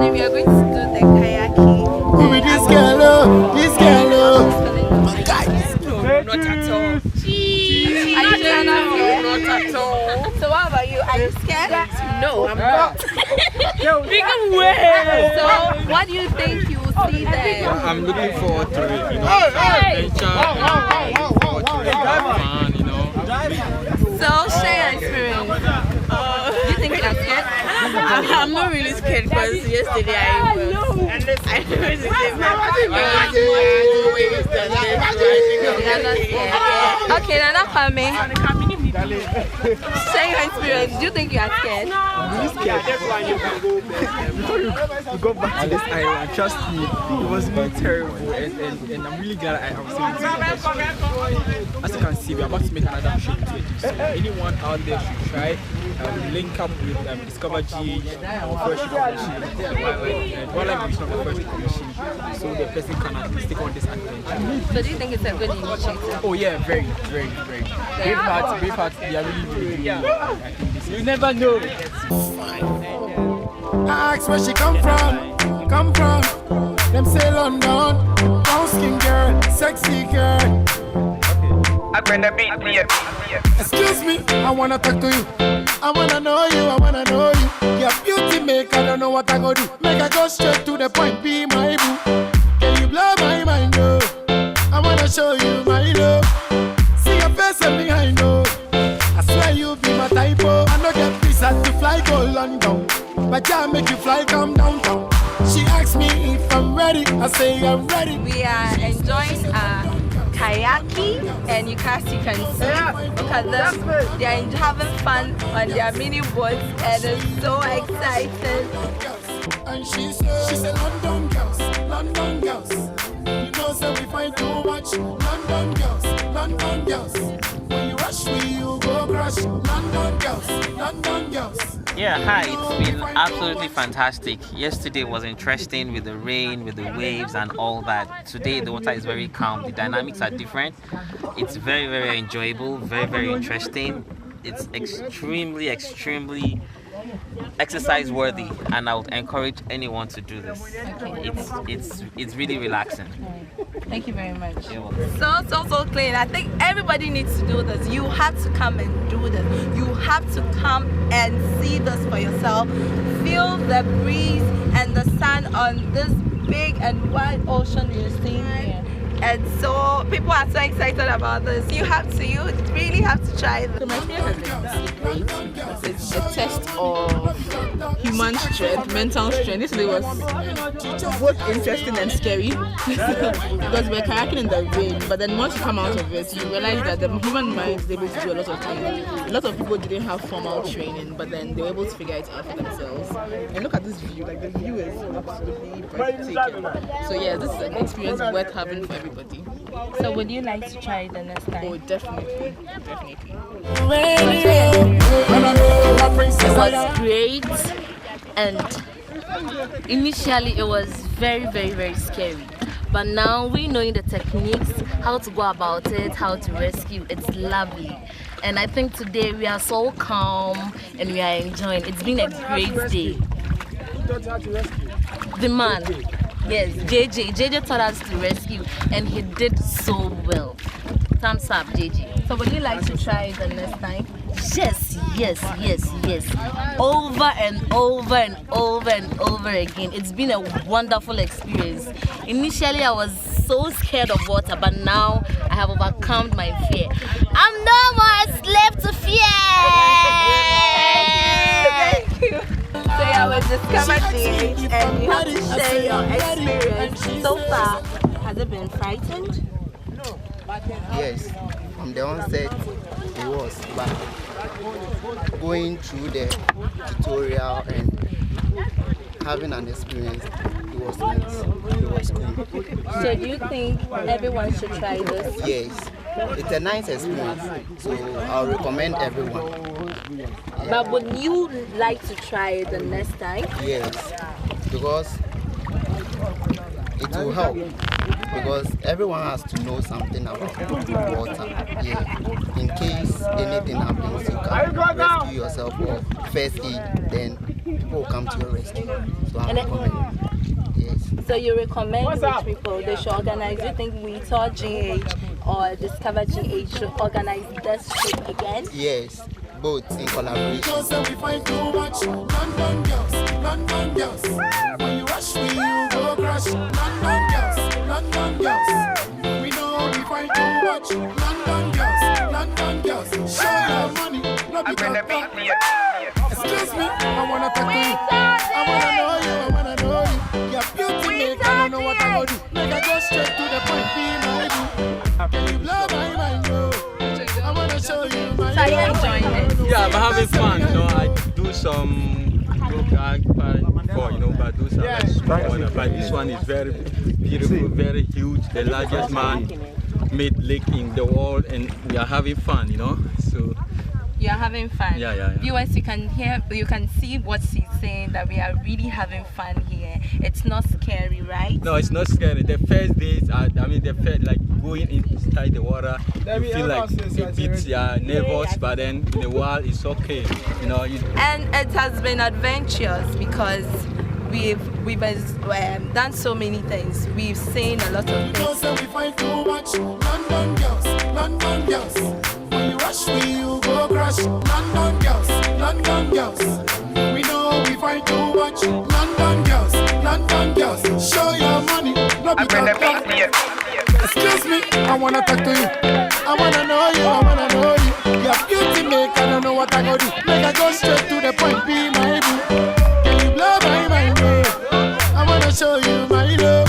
today we are going to do the kayaking. Who is this girl? This girl. My guy. No, not at all. Jeez. Are you sure? Not at all. So what about you? Are you scared? No, I'm not. Big way. So what do you think you will see there? I'm looking forward to it, you know. Adventure, forward to it, have fun, you know. So share your experience. Do you think you're scared? I'm not really scared because yesterday I was Okay, they're not coming. Share your experience. Do you think you are scared? I'm really scared. Before we got back to this island, trust me, it was really terrible, and I'm really glad I was able to do this. As you can see, we're about to make another trip to it. So anyone out there should try, link up with DiscoverGH, our first commission, wildlife division of the first commission, so the person can at least take on this adventure. So do you think it's a good initiative? Oh yeah, very. Brave hearts, they are really. I think this you never know. Ask where she come from. Them say London, brown skin girl, sexy girl. Excuse me, I wanna talk to you. I wanna know you. Your beauty make I don't know what I go do. Make I go straight to the point, be my boo. Can you blow my mind, though? I wanna show you my love. See your face and me, I know. I swear you be my typo. I know get visa to fly go London, but can't make you fly come downtown. She asked me if I'm ready. I say I'm ready. We are enjoying kayaking, and you can see because they are having fun on their mini boats, and it's so exciting. And she said London girls. You know so we find too much. London girls. When you rush me, you go crush. London girls. Yeah, hi, it's been absolutely fantastic. Yesterday was interesting with the rain, with the waves and all that. Today the water is very calm, the dynamics are different. It's very enjoyable, very interesting. It's extremely exercise worthy, and I would encourage anyone to do this. Okay. It's really relaxing. Thank you very much. You're welcome. So clean. I think everybody needs to do this. You have to come and do this. You have to come and see this for yourself. Feel the breeze and the sun on this big and wide ocean you're seeing here. And so people are so excited about this. You really have to try this. So my experience has been great because it's a test of human strength, mental strength. This was both interesting and scary because we're kayaking in the rain, but then once you come out of it, you realize that the human mind is able to do a lot of things. A lot of people didn't have formal training, but then they were able to figure it out for themselves. And look at this view, like the view is absolutely breathtaking. So yeah, this is an experience worth having for everybody. So would you like to try it the next time? Oh, definitely. It was great, and initially it was very scary, but now we knowing the techniques, how to go about it, how to rescue, it's lovely. And I think today we are so calm and we are enjoying. It's been a great day. The man, yes, JJ taught us to rescue, and he did so well. Thumbs up, JJ. So would you like to try it the next time? Yes. Over and over again. It's been a wonderful experience. Initially, I was so scared of water, but now I have overcome my fear. I'm no more a slave to fear. Thank you. So yeah, we discovered this, and you have to share your experience. So far, has it been frightened? Yes, from the onset it was, but going through the tutorial and having an experience, it was nice. It was cool. So do you think everyone should try this? Yes, it's a nice experience, so I'll recommend everyone. Yeah. But would you like to try it the next time? Yes, because it will help. Because everyone has to know something about water. Yeah. In case anything happens, you can rescue yourself or first aid, then people will come to your rescue. So I recommend. Yes. So you recommend which people they should organize? Do you think we saw GH or Discover GH should organize this trip again? Yes, both in collaboration. Because we find too much London girls, London girls. When you rush me, you go crash. London girls, London girls. We know we find too much London girls, London girls. Show your money, not because excuse me, I wanna talk to you. I wanna know you, I wanna know you. Your beauty make I don't know what I go do. Make I go straight to the point, be my boo. Can you blow my mind, bro? I wanna show you my So are you enjoying it? Yeah, but having fun, you know, I do some yoga before, you know, but those are like small ones. But this one is very beautiful, very huge, the largest man-made lake in the world, and we are having fun, you know. So You're having fun. Yeah. Viewers, you can see what she's saying, that we are really having fun here. It's not scary, right? no, it's not scary. The first days, the first like going inside the water, you feel like it beats your nerves, but then in a while it's okay, you know. And it has been adventurous because we've done so many things. We've seen a lot of things. Because we find too much London girls, London girls. When you rush me, you go crash. London girls, London girls. We know we find too much London girls, London girls. Show your money, not because excuse me, I wanna talk to you. I wanna know you, I wanna know you. Your beauty make I don't know what I go do. Make I go straight to the point, be my boo. Can you blow my mind, bro? I wanna show you my love.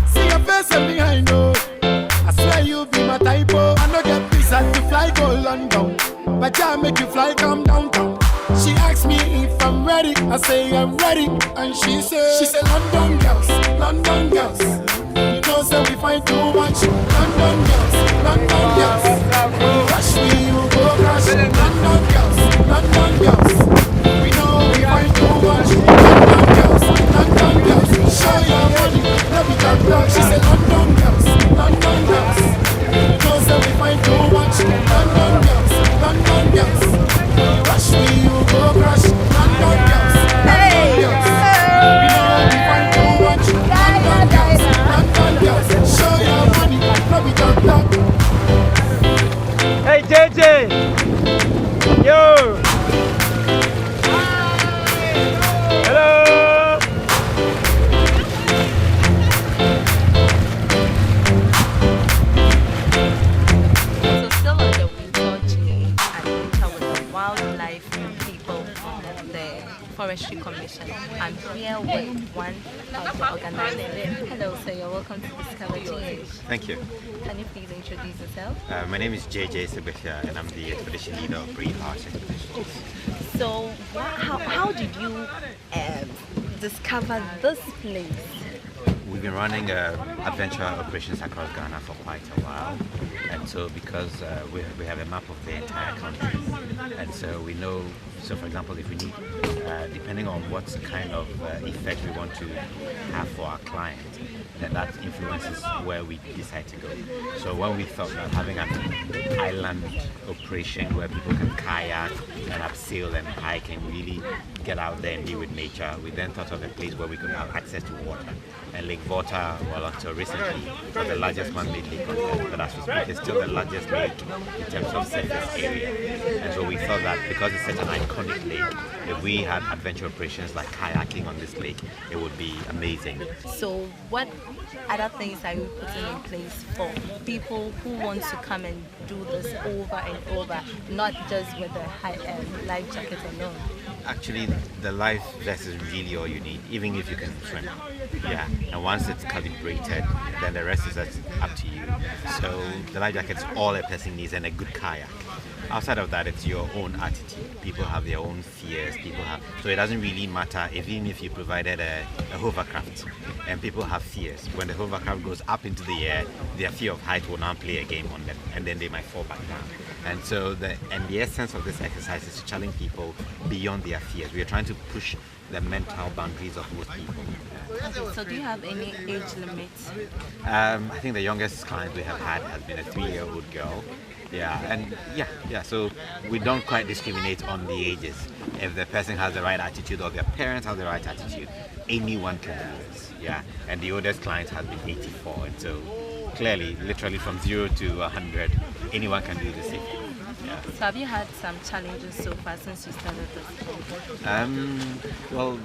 See your face and behind, oh. I swear you be my typo. I know get visa to fly go London, but I make you fly come downtown. She asked me if I'm ready. I say I'm ready, and she said London girls, London girls. You know so we find too much London girls, London girls. When you rush me, you go crash. London girls, London girls. We know we find too much London girls, London girls. Show your money, let me talk. She said London girls, London girls. You know so we find too much London girls, London girls. When you rush me, you go crash. London girls, London girls. We know we find too much London girls, London girls. Show your money, let me talk. Hey JJ, yo. Hello. So still on the winter journey, adventure with the wildlife people from the Forestry Commission. I'm here with one of the organizers. Hello, sir. You're welcome to Discover GH. Thank you. Can you please introduce yourself? My name is JJ Sebesha, and I'm the expedition leader of Breed Arts Expeditions. So, how did you discover this place? We've been running adventure operations across Ghana for quite a while, and so because we have a map of the entire country, and so we know. So, for example, if we need, depending on what kind of effect we want to have for our client, then that influences where we decide to go. So when we thought that having an island operation where people can kayak and abseil and hike and really get out there and be with nature, we then thought of a place where we could have access to water. And Lake Volta, well, until recently, was the largest man-made lake on Earth, but as we speak, it's still the largest lake in terms of surface area. And so we thought that because it's such an iconic lake, if we had adventure operations like kayaking on this lake, it would be amazing. So what other things are you putting in place for people who want to come and do this over and over, not just with the life jacket alone? Actually, the life vest is really all you need, even if you can swim. Yeah, and once it's calibrated, then the rest is up to you. So the life jacket is all a person needs, and a good kayak. Outside of that, it's your own attitude. People have their own fears. So it doesn't really matter, even if you provided a hovercraft and people have fears. When the hovercraft goes up into the air, their fear of height will now play a game on them, and then they might fall back down. And so the essence of this exercise is to challenge people beyond their fears. We are trying to push the mental boundaries of most people. Okay, so do you have any age limit? I think the youngest client we have had has been a 3-year-old girl. Yeah, and yeah. So we don't quite discriminate on the ages. If the person has the right attitude or their parents have the right attitude, anyone can do this. Yeah, and the oldest client has been 84, and so clearly, literally from 0 to 100, anyone can do the same. Yeah. So have you had some challenges so far since you started this? Well,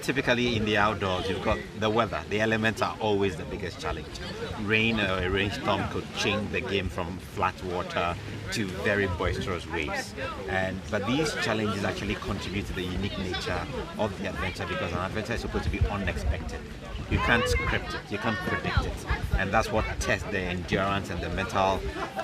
typically in the outdoors, you've got the weather. The elements are always the biggest challenge. Rain or a rainstorm could change the game from flat water to very boisterous waves. But these challenges actually contribute to the unique nature of the adventure, because an adventure is supposed to be unexpected. You can't script it, you can't predict it. And that's what tests the endurance and the mental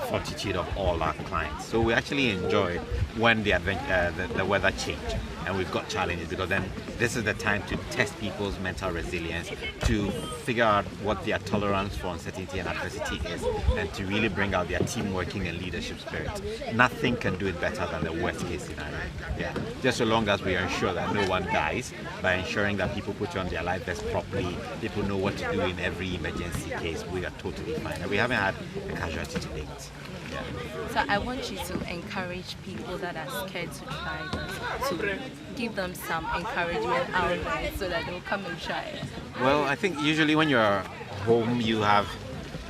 fortitude of all our clients. So we actually enjoy when the weather changed and we've got challenges, because then this is the time to test people's mental resilience, to figure out what their tolerance for uncertainty and adversity is, and to really bring out their team working and leadership spirit. Nothing can do it better than the worst case scenario. Yeah. Just so long as we ensure that no one dies, by ensuring that people put on their life vest properly, people know what to do in every emergency case, we are totally fine. And we haven't had a casualty to date. Yeah. So I want you to encourage people that are scared to try this, to give them some encouragement out there so that they'll come and try it. Well, I think usually when you're home, you have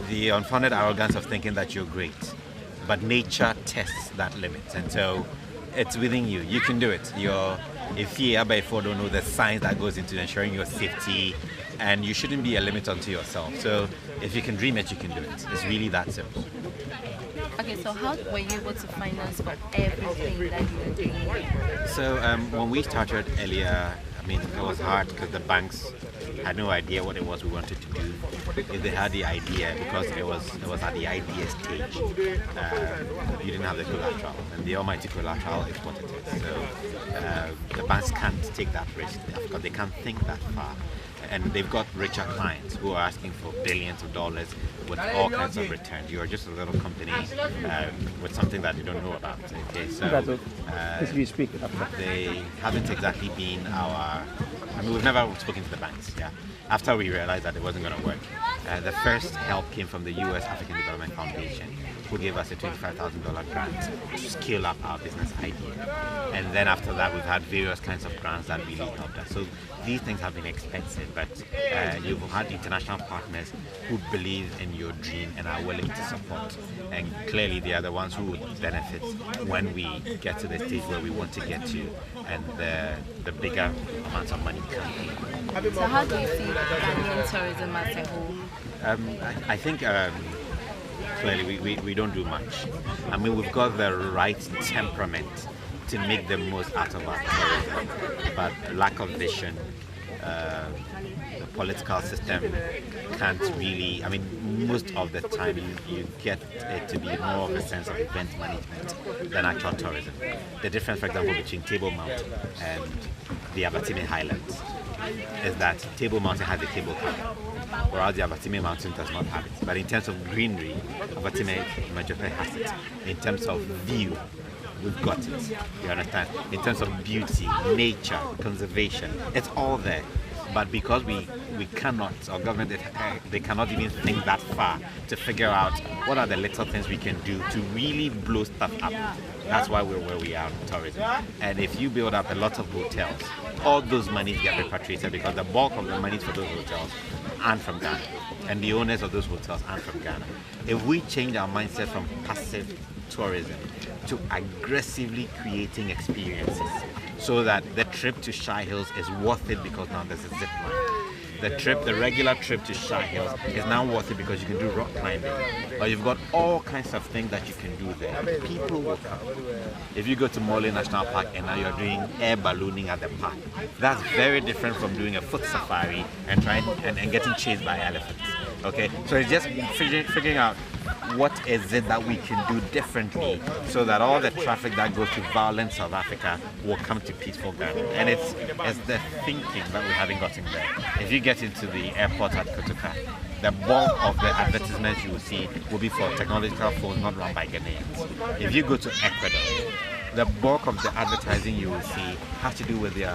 the unfounded arrogance of thinking that you're great. But nature tests that limit. And so it's within you. You can do it. If you don't know the science that goes into ensuring your safety, and you shouldn't be a limit unto yourself. So if you can dream it, you can do it. It's really that simple. Okay, so how were you able to finance for everything that you were doing? So when we started earlier, it was hard because the banks had no idea what it was we wanted to do. If they had the idea, because it was at the idea stage, you didn't have the collateral, and the almighty collateral is what it is. So the banks can't take that risk because they can't think that far. And they've got richer clients who are asking for billions of dollars with all kinds of returns. You are just a little company with something that they don't know about. Okay, so they haven't exactly been we've never spoken to the banks. Yeah, after we realized that it wasn't going to work, the first help came from the U.S. African Development Foundation, who gave us a $25,000 grant to scale up our business idea. And then after that, we've had various kinds of grants that really helped us. So these things have been expensive, but you've had international partners who believe in your dream and are willing to support. And clearly they are the ones who would benefit when we get to the stage where we want to get to, and the bigger amounts of money come in. So how do you see Ghanaian tourism as a whole? I think clearly we don't do much. We've got the right temperament to make the most out of our tourism, but lack of vision, the political system can't really, most of the time you get it to be more of a sense of event management than actual tourism. The difference, for example, between Table Mountain and the Abatime Highlands is that Table Mountain has a table camp, whereas the Abatime Mountain does not have it. But in terms of greenery, Abatime Majope has it. In terms of view, we've got it. You understand? In terms of beauty, nature, conservation, it's all there. But because we cannot, our government, they cannot even think that far to figure out what are the little things we can do to really blow stuff up. That's why we're where we are in tourism. And if you build up a lot of hotels, all those monies get repatriated, because the bulk of the monies for those hotels aren't from Ghana, and the owners of those hotels aren't from Ghana. If we change our mindset from passive tourism to aggressively creating experiences, so that the trip to Shy Hills is worth it because now there's a zip line. The regular trip to Shy Hills is now worth it because you can do rock climbing, or you've got all kinds of things that you can do there. People will come. If you go to Morley National Park and now you're doing air ballooning at the park, that's very different from doing a foot safari and getting chased by elephants. Okay, so it's just figuring out what is it that we can do differently so that all the traffic that goes to violent South Africa will come to peaceful Ghana. And it's the thinking that we haven't gotten there. If you get into the airport at Kotoka, the bulk of the advertisements you will see will be for technological phones not run by Ghanaians. If you go to Ecuador, the bulk of the advertising you will see has to do with their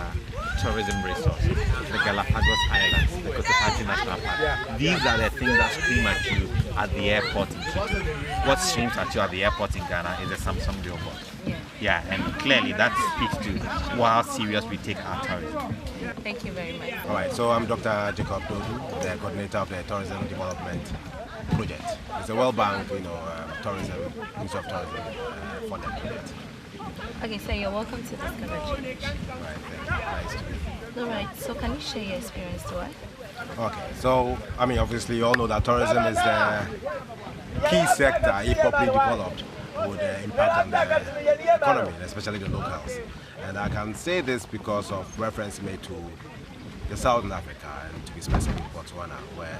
tourism resources, the Galapagos Islands, the Cotopaxi National Park. These are the things that scream at you at the airport in Quito. What screams at you at the airport in Ghana is a Samsung billboard. Yeah, and clearly that speaks to how serious we take our tourism. Thank you very much. All right, so I'm Dr. Jacob Dodu, the coordinator of the Tourism Development Project. It's a World Bank, tourism, Ministry of Tourism funded project. Okay, so you're welcome to DISCOVERGH. Right, thank you. Nice to meet you. All right, so can you share your experience to us? Okay, so obviously you all know that tourism is the key sector, if properly developed, would impact on the economy, especially the locals. And I can say this because of reference made to the Southern Africa, and to be specific, Botswana, where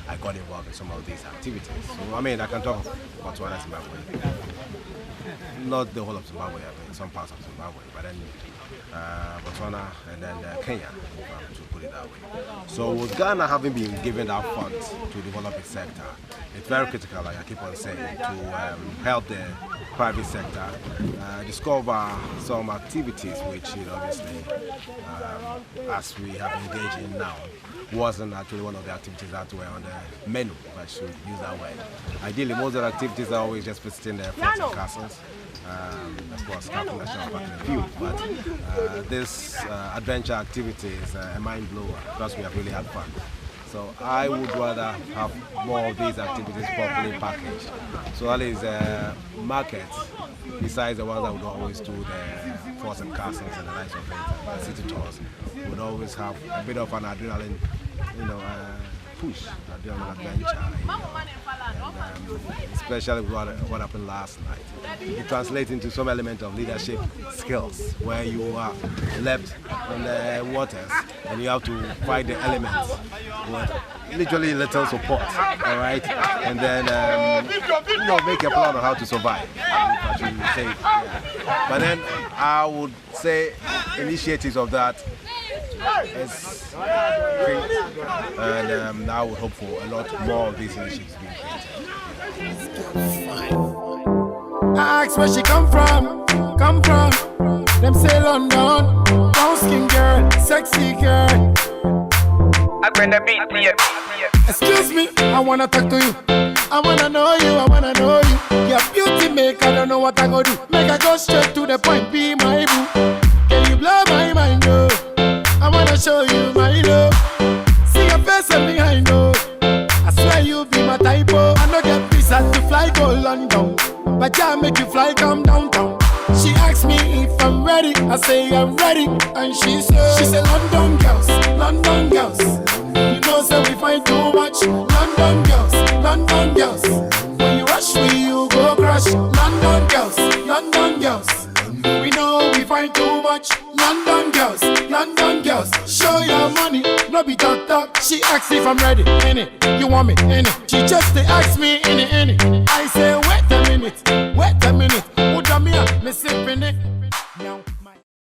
I got involved in some of these activities. So I can talk of Botswana, Zimbabwe. Not the whole of Zimbabwe, some parts of Zimbabwe, but then Botswana and then Kenya, to put it that way. So with Ghana having been given that funds to develop its sector, it's very critical, like I keep on saying, to help the private sector discover some activities which, obviously, as we have engaged in now, wasn't actually one of the activities that were on the menu, if I should use that word. Ideally, most of the activities are always just visiting the forts and castles. Of course, Capital National Park in a few, but this adventure activity is a mind blower because we have really had fun. So I would rather have more of these activities properly packaged. So at least markets, besides the ones that would always do the forts and castles and the likes of it, the city tours, would always have a bit of an adrenaline, push, adrenaline adventure. And, especially with what happened last night. It translates into some element of leadership skills where you are left on the waters and you have to fight the elements with literally little support, all right? And then, make a plan on how to survive, I should say. Yeah. But then I would say initiatives of that is great, and I would hope for a lot more of these initiatives being created. I ask where she come from. Them say London, brown skin girl, sexy girl. I bring the beat to you. Excuse me, I wanna talk to you. I wanna know you. Your beauty make, I don't know what I go do. Make I go straight to the point, be my boo. Can you blow my mind, though? I wanna show you my love. See your face and behind, though. I swear you be my type, oh. I know get visa to fly go London, but yeah, make you fly come downtown. She asked me if I'm ready, I say I'm ready, and she said London girls, you know say we find too much. London girls, when you rush me you go crash. London girls, we know we find too much. London girls, show your money, no be talk. She asked if I'm ready, in it, you want me, in it. She just asked me, in it. I say wait a minute.